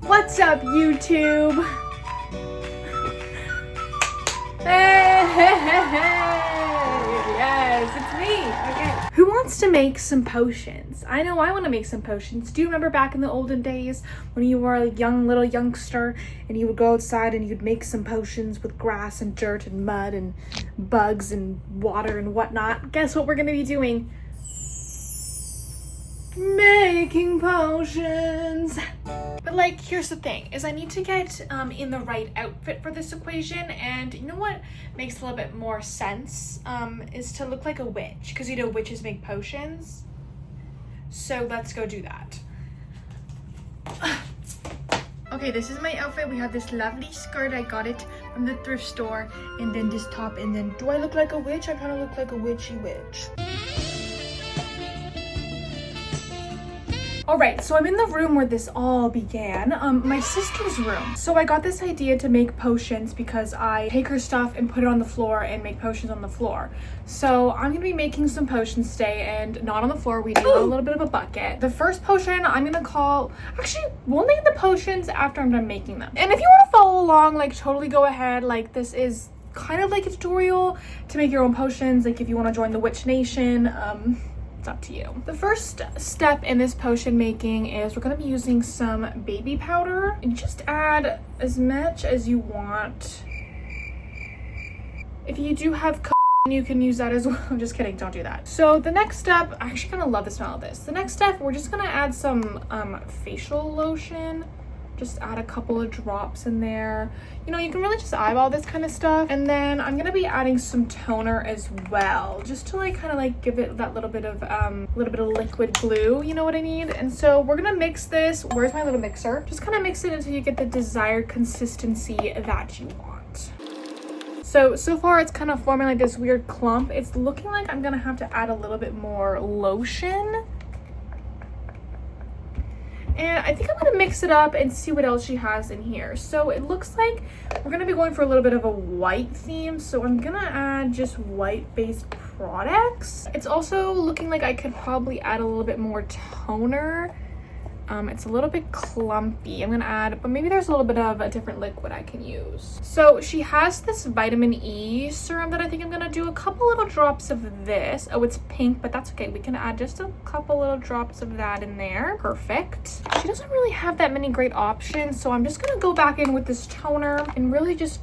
What's up, YouTube? Hey, yes, it's me. Okay. Who wants to make some potions? I know I want to make some potions. Do you remember back in the olden days when you were a little youngster and you would go outside and you'd make some potions with grass and dirt and mud and bugs and water and whatnot? Guess what we're going to be doing? Making potions. But like, here's the thing, is I need to get in the right outfit for this equation, and you know what makes a little bit more sense is to look like a witch, because you know witches make potions. So let's go do that. Okay, this is my outfit. We have this lovely skirt. I got it from the thrift store, and then this top, and then do I look like a witch? I kind of look like a witchy witch. All right, so I'm in the room where this all began, my sister's room. So I got this idea to make potions because I take her stuff and put it on the floor and make potions on the floor. So I'm gonna be making some potions today, and not on the floor, we do a little bit of a bucket. The first potion I'm gonna call, actually, we'll name the potions after I'm done making them. And if you wanna follow along, like totally go ahead, like this is kind of like a tutorial to make your own potions, like if you wanna join the Witch Nation, it's up to you. The first step in this potion making is we're going to be using some baby powder, and just add as much as you want. If you do have you can use that as well. I'm just kidding, don't do that. So the next step, I actually kind of love the smell of this. The next step, we're just going to add some facial lotion. Just add a couple of drops in there. You know, you can really just eyeball this kind of stuff. And then I'm gonna be adding some toner as well, just to like kind of like give it that little bit of liquid glue, you know what I mean? And so we're gonna mix this. Where's my little mixer? Just kind of mix it until you get the desired consistency that you want. So far it's kind of forming like this weird clump. It's looking like I'm gonna have to add a little bit more lotion. And I think I'm gonna mix it up and see what else she has in here. So it looks like we're gonna be going for a little bit of a white theme. So I'm gonna add just white-based products. It's also looking like I could probably add a little bit more toner. It's a little bit clumpy. I'm gonna add, but maybe there's a little bit of a different liquid I can use. So she has this vitamin E serum that I think I'm gonna do a couple little drops of this. Oh, it's pink, but that's okay. We can add just a couple little drops of that in there. Perfect. She doesn't really have that many great options, so I'm just gonna go back in with this toner and really just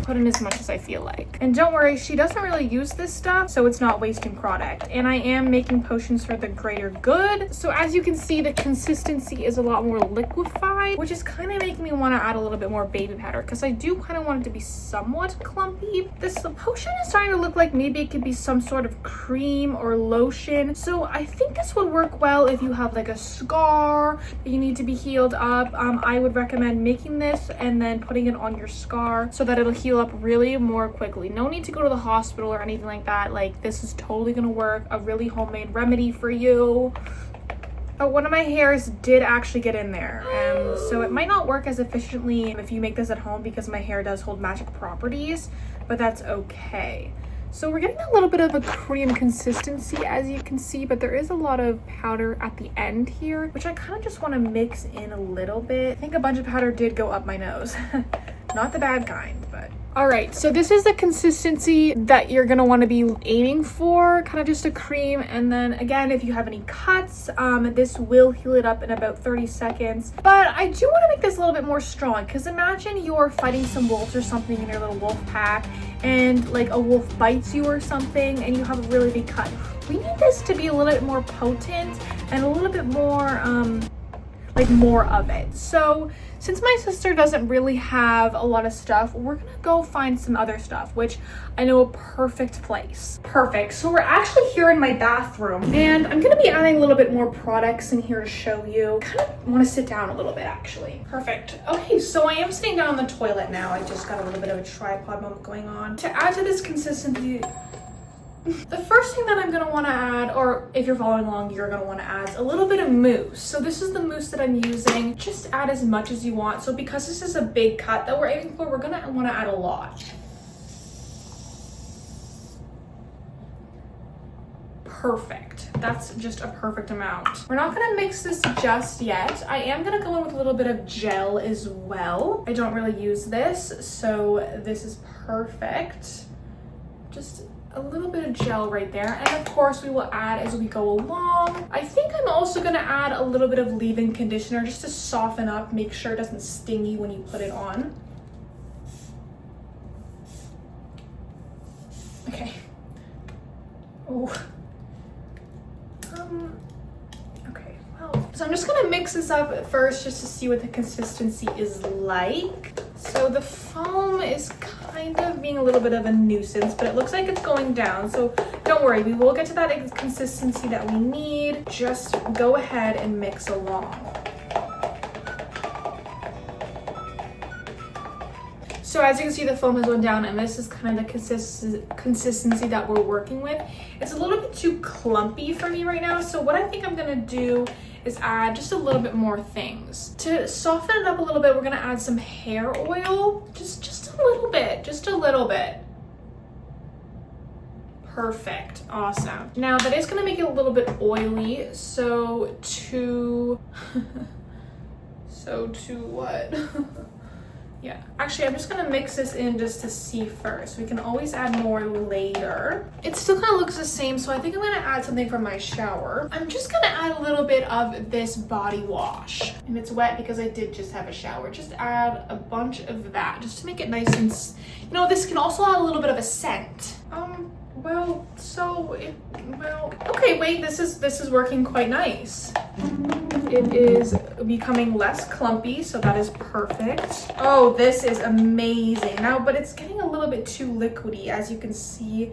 put in as much as I feel like. And don't worry, she doesn't really use this stuff, so it's not wasting product. And I am making potions for the greater good. So as you can see, the consistency is a lot more liquefied, which is kind of making me want to add a little bit more baby powder, because I do kind of want it to be somewhat clumpy. The potion is starting to look like maybe it could be some sort of cream or lotion. So I think this would work well if you have like a scar that you need to be healed up. I would recommend making this and then putting it on your scar so that it'll heal up really more quickly. No need to go to the hospital or anything like that. Like, this is totally gonna work. A really homemade remedy for you. But one of my hairs did actually get in there, and so it might not work as efficiently if you make this at home, because my hair does hold magic properties, but that's okay. So we're getting a little bit of a cream consistency, as you can see, but there is a lot of powder at the end here, which I kind of just want to mix in a little bit. I think a bunch of powder did go up my nose. Not the bad kind, but. All right, so this is the consistency that you're gonna wanna be aiming for, kind of just a cream. And then again, if you have any cuts, this will heal it up in about 30 seconds. But I do wanna make this a little bit more strong, because imagine you're fighting some wolves or something in your little wolf pack, and like a wolf bites you or something, and you have a really big cut. We need this to be a little bit more potent and a little bit more, like more of it. So since my sister doesn't really have a lot of stuff, we're gonna go find some other stuff, which I know a perfect place. Perfect. So we're actually here in my bathroom, and I'm gonna be adding a little bit more products in here to show you. Kind of want to sit down a little bit, actually. Perfect. Okay, so I am sitting down on the toilet now. I just got a little bit of a tripod moment going on. To add to this consistency, the first thing that I'm gonna wanna add, or if you're following along, you're gonna wanna add a little bit of mousse. So this is the mousse that I'm using. Just add as much as you want. So because this is a big cut that we're aiming for, we're gonna wanna add a lot. perfect. That's just a perfect amount. We're not gonna mix this just yet. I am gonna go in with a little bit of gel as well. I don't really use this, so this is perfect. Just a little bit of gel right there. And of course we will add as we go along. I think I'm also gonna add a little bit of leave-in conditioner just to soften up, make sure it doesn't sting you when you put it on. Okay. Oh. Okay, well, so I'm just gonna mix this up at first just to see what the consistency is like. So the foam is kind of being a little bit of a nuisance, but it looks like it's going down. So don't worry, we will get to that consistency that we need. Just go ahead and mix along. So as you can see, the foam has gone down, and this is kind of the consistency that we're working with. It's a little bit too clumpy for me right now. So what I think I'm gonna do is add just a little bit more things. To soften it up a little bit, we're gonna add some hair oil. Just a little bit, just a little bit. Perfect, awesome. Now that is gonna make it a little bit oily, so to what? Yeah, actually, I'm just gonna mix this in just to see first. We can always add more later. It still kind of looks the same, so I think I'm gonna add something from my shower. I'm just gonna add a little bit of this body wash. And it's wet because I did just have a shower. Just add a bunch of that, just to make it nice and, you know, this can also add a little bit of a scent. Okay, wait, this is working quite nice. It is becoming less clumpy, so that is perfect. Oh, this is amazing. Now, but it's getting a little bit too liquidy, as you can see.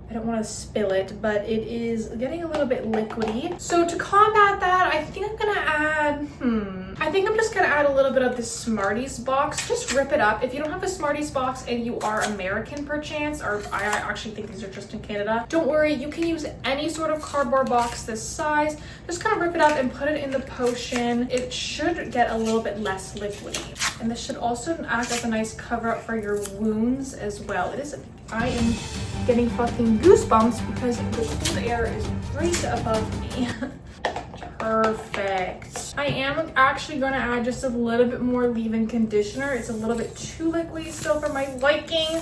I don't want to spill it, but it is getting a little bit liquidy. So to combat that, I think I'm gonna add, I think I'm just gonna add a little bit of this Smarties box. Just rip it up. If you don't have a Smarties box and you are American perchance, or I actually think these are just in Canada, don't worry, you can use any sort of cardboard box this size. Just kind of rip it up and put it in the potion. It should get a little bit less liquidy. And this should also act as a nice cover up for your wounds as well. I am getting fucking goosebumps because the cold air is right above me. Perfect. I am actually going to add just a little bit more leave-in conditioner. It's a little bit too liquidy still for my liking.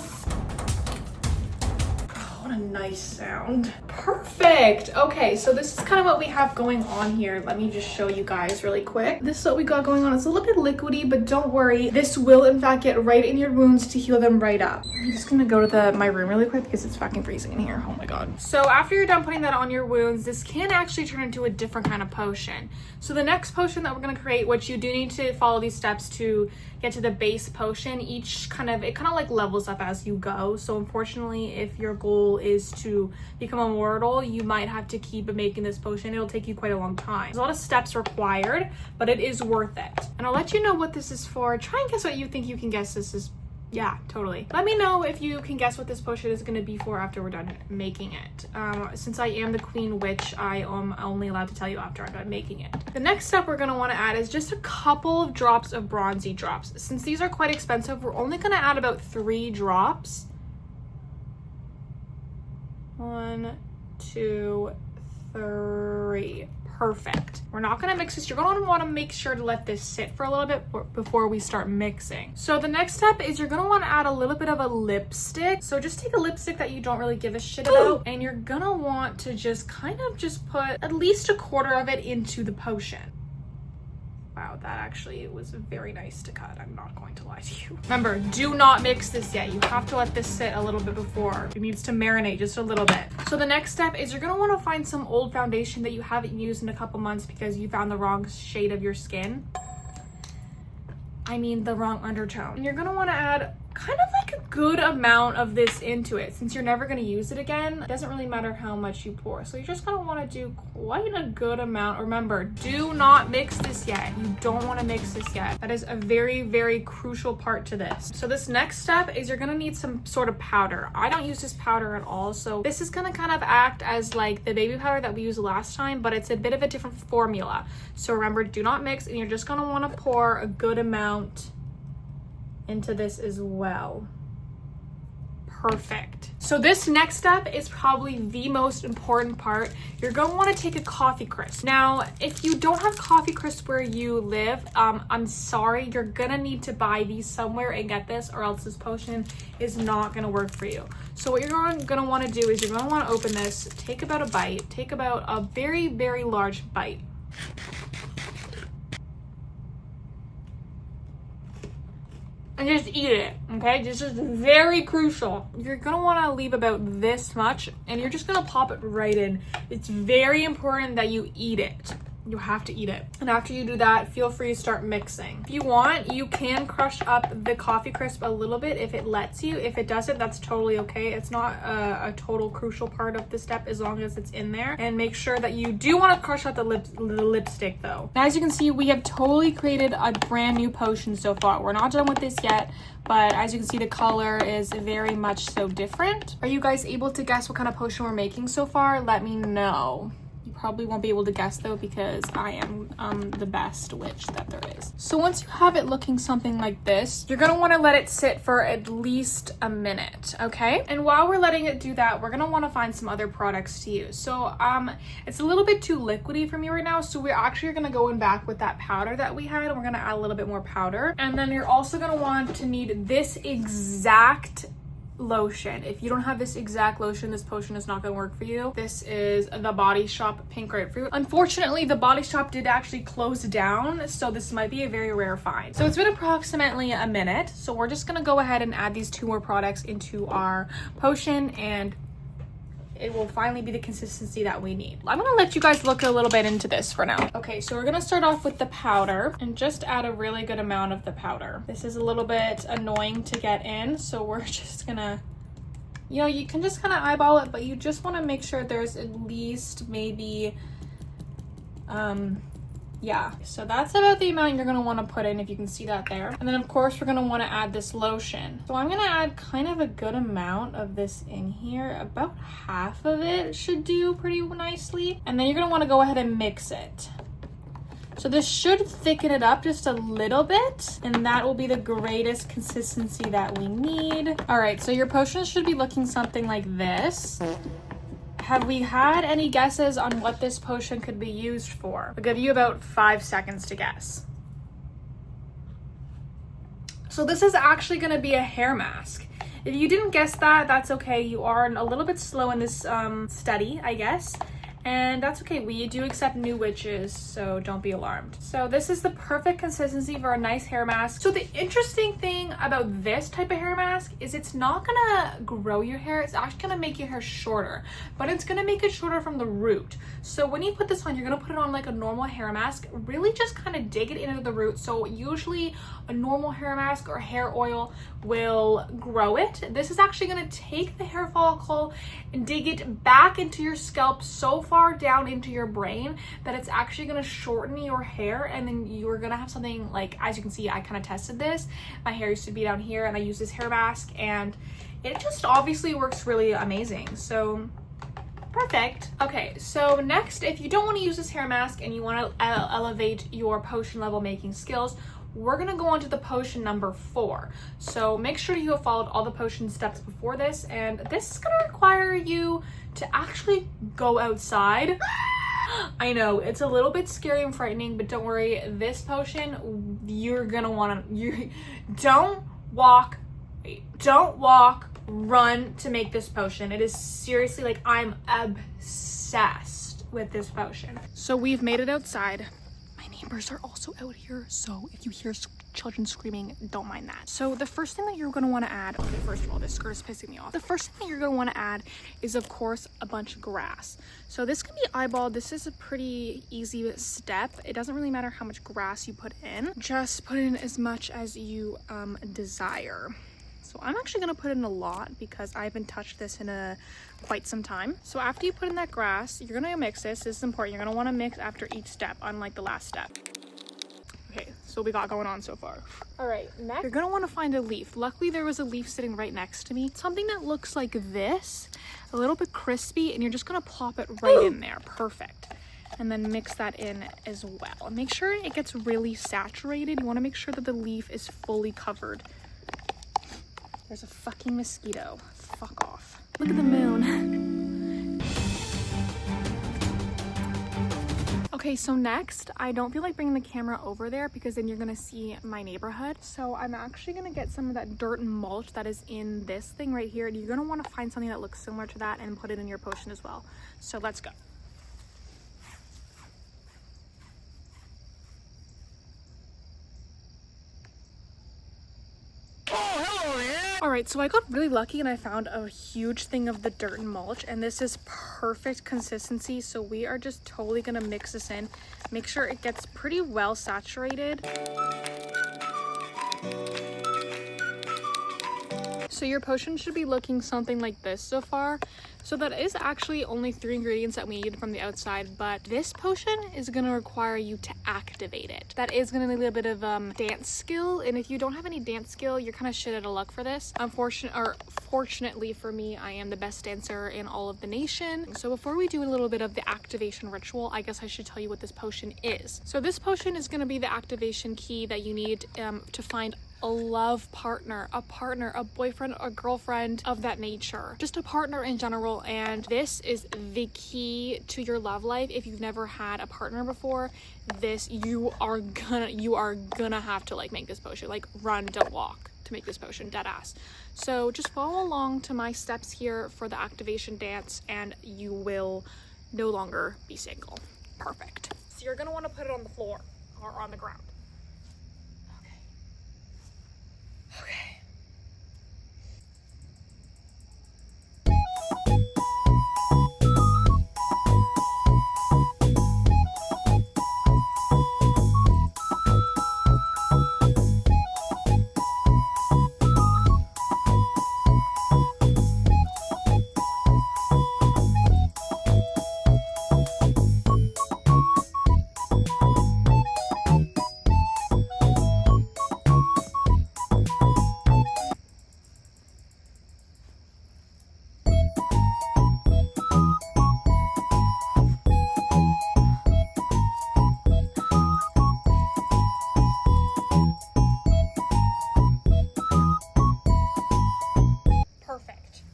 Oh, what a nice sound. Perfect. Okay, so this is kind of what we have going on here. Let me just show you guys really quick. This is what we got going on. It's a little bit liquidy, but don't worry. This will in fact get right in your wounds to heal them right up. I'm just gonna go to my room really quick because it's fucking freezing in here. Oh my god. So after you're done putting that on your wounds, this can actually turn into a different kind of potion. So the next potion that we're gonna create, which you do need to follow these steps to get to the base potion, it kind of like levels up as you go. So unfortunately, if your goal is to become immortal, you might have to keep making this potion. It'll take you quite a long time. There's a lot of steps required, but it is worth it. And I'll let you know what this is for. Try and guess what you think you can guess this is. Yeah, totally. Let me know if you can guess what this potion is going to be for after we're done making it. Since I am the queen witch, I am only allowed to tell you after I'm done making it. The next step we're going to want to add is just a couple of drops of bronzy drops. Since these are quite expensive, we're only going to add about 3 drops. 1, 2, 3. Perfect. We're not gonna mix this. You're gonna wanna make sure to let this sit for a little bit before we start mixing. So the next step is you're gonna wanna add a little bit of a lipstick. So just take a lipstick that you don't really give a shit about, and you're gonna want to just kind of just put at least a quarter of it into the potion. Wow, that actually was very nice to cut. I'm not going to lie to you. Remember, do not mix this yet. You have to let this sit a little bit before. It needs to marinate just a little bit. So the next step is you're gonna wanna find some old foundation that you haven't used in a couple months because you found the wrong shade of your skin. I mean the wrong undertone. And you're gonna wanna add kind of like a good amount of this into it. Since you're never going to use it again, it doesn't really matter how much you pour. So you're just going to want to do quite a good amount. Remember, do not mix this yet. You don't want to mix this yet. That is a very, very crucial part to this. So this next step is you're going to need some sort of powder. I don't use this powder at all. So this is going to kind of act as like the baby powder that we used last time, but it's a bit of a different formula. So remember, do not mix, and you're just going to want to pour a good amount into this as well. perfect. So this next step is probably the most important part. You're going to want to take a coffee crisp. Now, if you don't have coffee crisp where you live, I'm sorry, you're going to need to buy these somewhere and get this, or else this potion is not going to work for you. So what you're going to want to do is you're going to want to open this, take about a bite, take about a very, very large bite. And just eat it, okay? This is very crucial. You're gonna wanna leave about this much, and you're just gonna pop it right in. It's very important that you eat it. You have to eat it. And after you do that, feel free to start mixing. If you want, you can crush up the coffee crisp a little bit if it lets you. If it doesn't, that's totally okay. It's not a total crucial part of the step as long as it's in there. And make sure that you do want to crush out the lipstick though. Now, as you can see, we have totally created a brand new potion so far. We're not done with this yet, but as you can see, the color is very much so different. Are you guys able to guess what kind of potion we're making so far? Let me know. Probably won't be able to guess though, because I am the best witch that there is. So once you have it looking something like this, you're gonna want to let it sit for at least a minute, okay? And while we're letting it do that, we're gonna want to find some other products to use. So it's a little bit too liquidy for me right now, so we're actually gonna go in back with that powder that we had, and we're gonna add a little bit more powder. And then you're also gonna want to need this exact lotion. If you don't have this exact lotion, this potion is not going to work for you. This is the Body Shop Pink Grapefruit. Unfortunately, the Body Shop did actually close down, so this might be a very rare find. So it's been approximately a minute, so we're just going to go ahead and add these two more products into our potion, and it will finally be the consistency that we need. I'm gonna let you guys look a little bit into this for now. Okay, so we're gonna start off with the powder and just add a really good amount of the powder. This is a little bit annoying to get in, so we're just gonna, you know, you can just kind of eyeball it, but you just wanna make sure there's at least maybe, yeah, so that's about the amount you're gonna wanna put in, if you can see that there. And then of course, we're gonna wanna add this lotion. So I'm gonna add kind of a good amount of this in here. About half of it should do pretty nicely. And then you're gonna wanna go ahead and mix it. So this should thicken it up just a little bit, and that will be the greatest consistency that we need. All right, so your potion should be looking something like this. Have we had any guesses on what this potion could be used for? I'll give you about 5 seconds to guess. So this is actually going to be a hair mask. If you didn't guess that, that's okay. You are a little bit slow in this study, I guess. And that's okay. We do accept new witches, so don't be alarmed. So this is the perfect consistency for a nice hair mask. So the interesting thing about this type of hair mask is it's not gonna grow your hair. It's actually gonna make your hair shorter, but it's gonna make it shorter from the root. So when you put this on, you're gonna put it on like a normal hair mask. Really just kind of dig it into the root. So usually a normal hair mask or hair oil will grow it. This is actually gonna take the hair follicle and dig it back into your scalp so far down into your brain that it's actually going to shorten your hair, and then you're going to have something like, as you can see, I kind of tested this. My hair used to be down here, and I used this hair mask, and it just obviously works really amazing. So perfect. Okay, so next, if you don't want to use this hair mask and you want to elevate your potion level making skills, we're gonna go on to the potion number 4. So make sure you have followed all the potion steps before this, and this is gonna require you to actually go outside. I know, it's a little bit scary and frightening, but don't worry, this potion, you're gonna wanna, don't walk, run to make this potion. It is seriously, like, I'm obsessed with this potion. So we've made it outside. Neighbors are also out here, so if you hear children screaming, don't mind that. So the first thing that you're going to want to add, okay, first of all, this skirt is pissing me off. The first thing that you're going to want to add is, of course, a bunch of grass. So this can be eyeballed. This is a pretty easy step. It doesn't really matter how much grass you put in. Just put in as much as you desire. So I'm actually gonna put in a lot because I haven't touched this in quite some time. So after you put in that grass, you're gonna mix this. This is important. You're gonna wanna mix after each step, unlike the last step. Okay, so we got going on so far. All right, next, you're gonna wanna find a leaf. Luckily, there was a leaf sitting right next to me. Something that looks like this, a little bit crispy, and you're just gonna plop it right in there. Perfect. And then mix that in as well. And make sure it gets really saturated. You wanna make sure that the leaf is fully covered. There's a fucking mosquito. fuck off. Look at the moon. Okay, so next, I don't feel like bringing the camera over there because then you're gonna see my neighborhood. So I'm actually gonna get some of that dirt and mulch that is in this thing right here. And you're gonna wanna find something that looks similar to that and put it in your potion as well. So let's go. All right, so I got really lucky and I found a huge thing of the dirt and mulch, and this is perfect consistency. So we are just totally gonna mix this in, make sure it gets pretty well saturated. So your potion should be looking something like this so far. So that is actually only 3 ingredients that we need from the outside, but this potion is going to require you to activate it. That is going to need a bit of dance skill, and if you don't have any dance skill, you're kind of shit out of luck for this. Fortunately for me, I am the best dancer in all of the nation. So before we do a little bit of the activation ritual, I guess I should tell you what this potion is. So this potion is going to be the activation key that you need to find a love partner, a boyfriend, a girlfriend of that nature, just a partner in general. And this is the key to your love life. If you've never had a partner before, you are gonna have to like make this potion, like run, don't walk to make this potion, dead ass. So just follow along to my steps here for the activation dance and you will no longer be single. Perfect. So you're gonna want to put it on the floor or on the ground. Okay.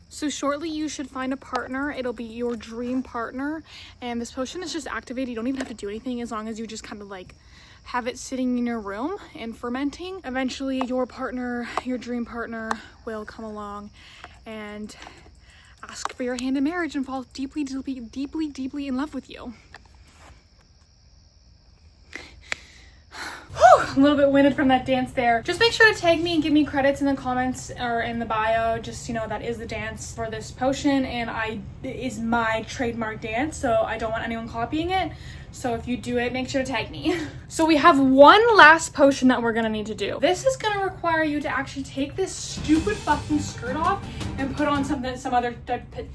So shortly you should find a partner. It'll be your dream partner, and this potion is just activated. You don't even have to do anything as long as you just kind of like have it sitting in your room and fermenting. Eventually your partner, your dream partner, will come along and ask for your hand in marriage and fall deeply in love with you. A little bit winded from that dance there. Just make sure to tag me and give me credits in the comments or in the bio. Just, you know, that is the dance for this potion, and it is my trademark dance, so I don't want anyone copying it. So if you do it, make sure to tag me. So we have one last potion that we're gonna need to do. This is gonna require you to actually take this stupid fucking skirt off and put on some other type of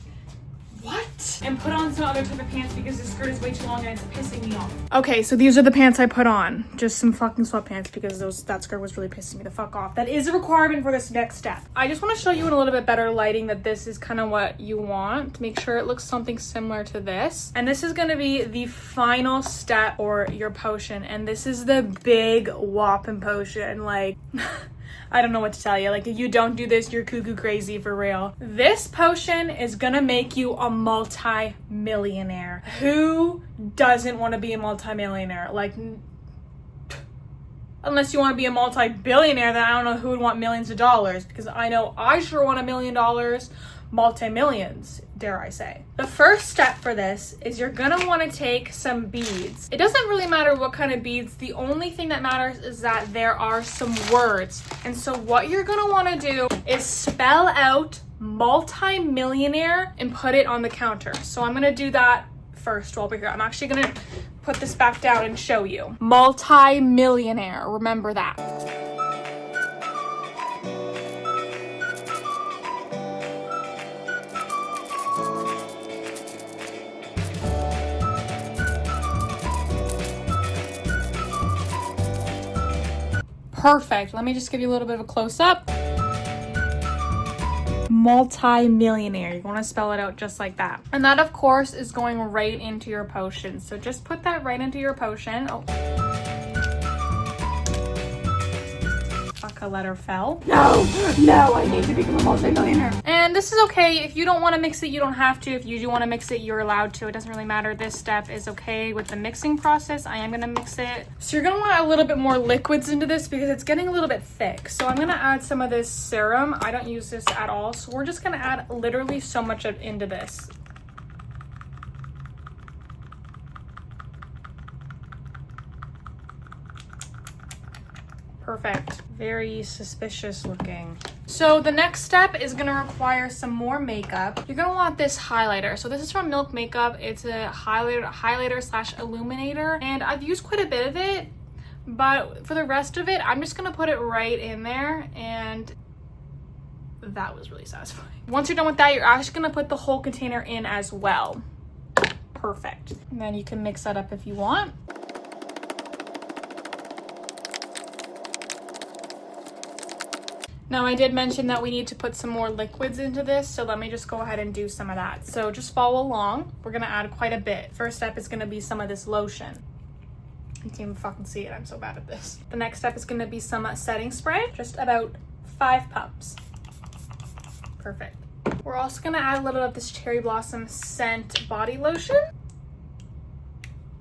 pants because this skirt is way too long and it's pissing me off. Okay, so these are the pants I put on. Just some fucking sweatpants because that skirt was really pissing me the fuck off. That is a requirement for this next step. I just want to show you in a little bit better lighting that this is kind of what you want. Make sure it looks something similar to this. And this is going to be the final step for your potion. And this is the big whopping potion. Like... I don't know what to tell you. Like, if you don't do this, you're cuckoo crazy for real. This potion is gonna make you a multi-millionaire. Who doesn't want to be a multi-millionaire? Like, unless you want to be a multi-billionaire, then I don't know who would want millions of dollars, because I know I sure want $1 million, multi-millions, dare I say. The first step for this is you're gonna want to take some beads. It doesn't really matter what kind of beads. The only thing that matters is that there are some words. And so what you're gonna want to do is spell out multi-millionaire and put it on the counter. So I'm gonna do that first while we're here. I'm actually gonna put this back down and show you. Multi-millionaire, remember that. Perfect. Let me just give you a little bit of a close-up. Multi-millionaire. You want to spell it out just like that. And that, of course, is going right into your potion. So just put that right into your potion. Oh. Fuck America letter fell. No, I need to become a multi-millionaire. And this is okay. If you don't want to mix it, you don't have to. If you do want to mix it, you're allowed to. It doesn't really matter. This step is okay with the mixing process. I am going to mix it. So you're going to want a little bit more liquids into this because it's getting a little bit thick. So I'm going to add some of this serum. I don't use this at all. So we're just going to add literally so much into this. Perfect. Very suspicious looking. So the next step is going to require some more makeup. You're going to want this highlighter. So this is from Milk Makeup. It's a highlighter slash illuminator. And I've used quite a bit of it. But for the rest of it, I'm just going to put it right in there. And that was really satisfying. Once you're done with that, you're actually going to put the whole container in as well. Perfect. And then you can mix that up if you want. Now I did mention that we need to put some more liquids into this, so let me just go ahead and do some of that. So just follow along. We're gonna add quite a bit. First step is gonna be some of this lotion. You can't even fucking see it, I'm so bad at this. The next step is gonna be some setting spray, just about 5 pumps. Perfect. We're also gonna add a little of this cherry blossom scent body lotion.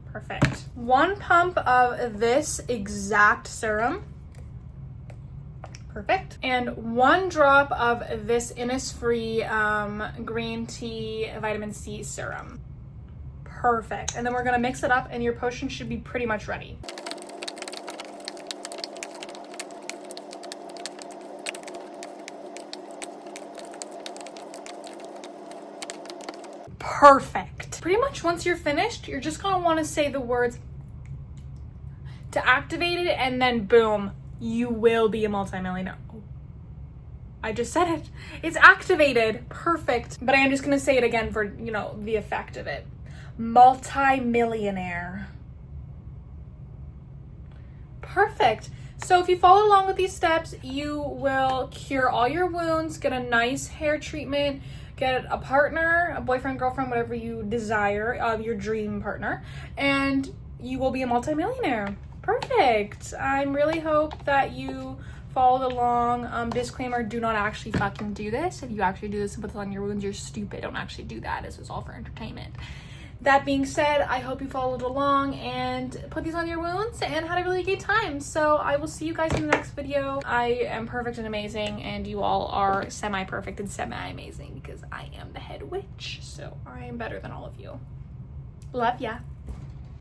Perfect. 1 pump of this exact serum. Perfect. And 1 drop of this Innisfree green tea vitamin C serum. Perfect. And then we're gonna mix it up and your potion should be pretty much ready. Perfect. Pretty much once you're finished, you're just gonna wanna say the words to activate it and then boom. You will be a multimillionaire. Oh, I just said it. It's activated. Perfect. But I am just going to say it again for, you know, the effect of it. Multi-millionaire. Perfect. So if you follow along with these steps, you will cure all your wounds, get a nice hair treatment, get a partner, a boyfriend, girlfriend, whatever you desire, your dream partner, and you will be a multimillionaire. Perfect. I really hope that you followed along. Disclaimer, do not actually fucking do this. If you actually do this and put this on your wounds, you're stupid. Don't actually do that. This is all for entertainment. That being said, I hope you followed along and put these on your wounds and had a really good time. So I will see you guys in the next video. I am perfect and amazing, and you all are semi-perfect and semi-amazing because I am the head witch. So I am better than all of you. Love ya.